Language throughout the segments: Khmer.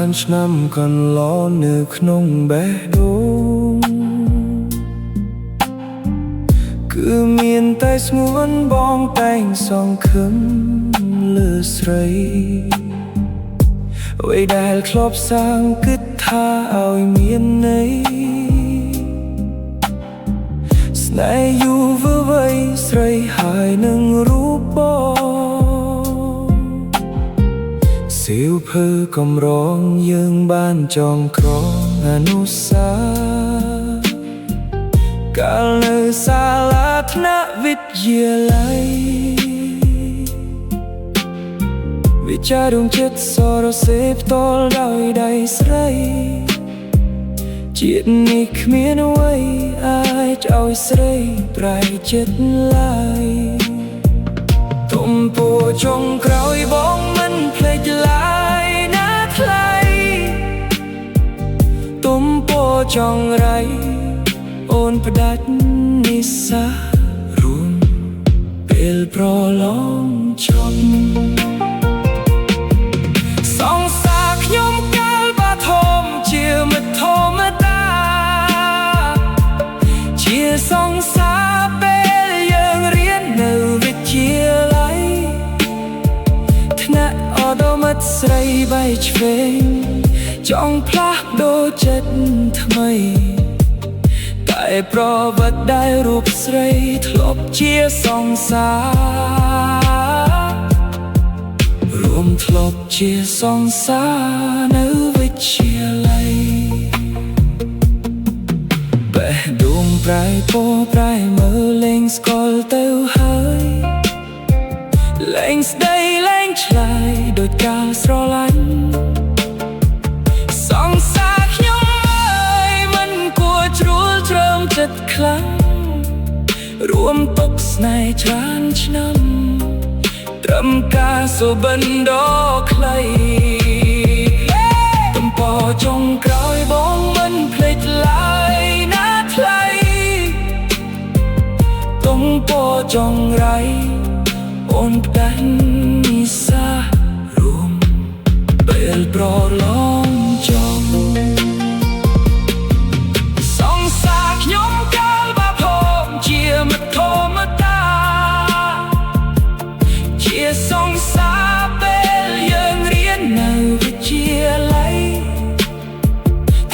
ច្រើនឆ្នាំកន្លងនៅក្នុងបេះដូងគឺមានតែស្ងួនបងតែងសង្ឃឹមលើស្រីអ្វីដែលធ្លាប់សាងគិតថាឲ្យមានន័យស្នេហ៍យូរវវ័យស្រីហើយនឹងរូបបងសៀវភៅកម្រងយើងបានចងក្រងអនុស្សាវរីយ៍កាលនៅសាលាថ្នាក់វិទ្យាល័យវិចារដួងចិត្តសរសេរផ្ទាល់ដោយដៃស្រីជាតិនេះគ្មានអ្វីអាចឲ្យស្រីប្រែចិត្តឡើយទុំពោចុងក្រោយបងមិនភ្លេចឡើយណាថ្លៃទុំពោចងរៃអូនផ្ដាច់និស្សារួមពេលប្រឡងចប់សង្សារខ្ញុំកាលបាធំជាមិត្តធម្មតាជាសង្សារពេលយើងរៀននៅវិទ្យាល័យថ្នាក់អដមិត្តស្រីបៃឆ្វេងចង់ផ្លាស់ដូរចិត្តថ្មីតែប្រវត្តិដែលរូបស្រីធ្លាប់ជាសង្សាររួមធ្លាប់ជាសង្សារនៅវិទ្យាល័យបេះដូងប្រែពោប្រែមើលលេងស្គាល់ទៅហើយលែងស្ដីលែងឆ្លើយដោយការស្រឡាញ់សង្សារខ្ញុំអើយមិនគួរជ្រួលជ្រើមចិត្តខ្លាំងរួមទុកស្នេហ៍ច្រើនឆ្នាំត្រឹមការសុបិនដ៏ខ្លីទំព័រចុងក្រោយបងមិនភ្លេចឡើយណាថ្លៃទំព័រចុងរៃអូនផ្ដាច់និស្សារួមពេលប្រឡងចប់សង្សារខ្ញុំកាលបាធំជាមិត្តធម្មតាជាសង្សារពេលយើងរៀននៅវិទ្យាល័យ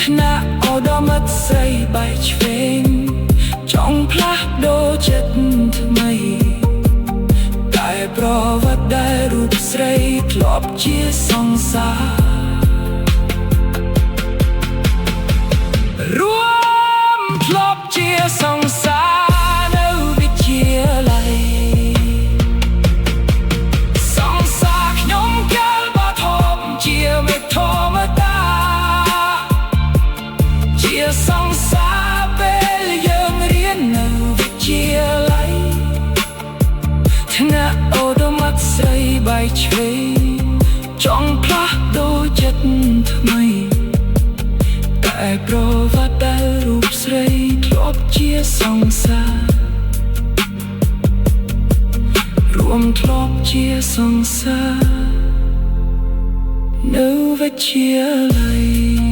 ថ្នាក់អដមិត្តស្រីបៃឆ្វេងចង់ផ្លាស់ដូរចិត្តថ្មីតែប្រវត្តិដែលរូបស្រីធ្លាប់ជាសង្សាររួមធ្លាប់ជាសង្សារនៅវិទ្យាល័យសង្សារខ្ញុំកាលបាធំជាមិត្តធម្មតាជាសង្សារពេលយើងរៀននៅវិទ្យាល័យថ្នាក់អដមិត្តស្រីបៃឆ្វេងចង់ផ្លាស់ដូរចិត្តថ្មីតែប្រវត្តិដែលរូបស្រីធ្លាប់ជាសង្សាររួមធ្លាប់ជាសង្សារនៅវិទ្យាល័យ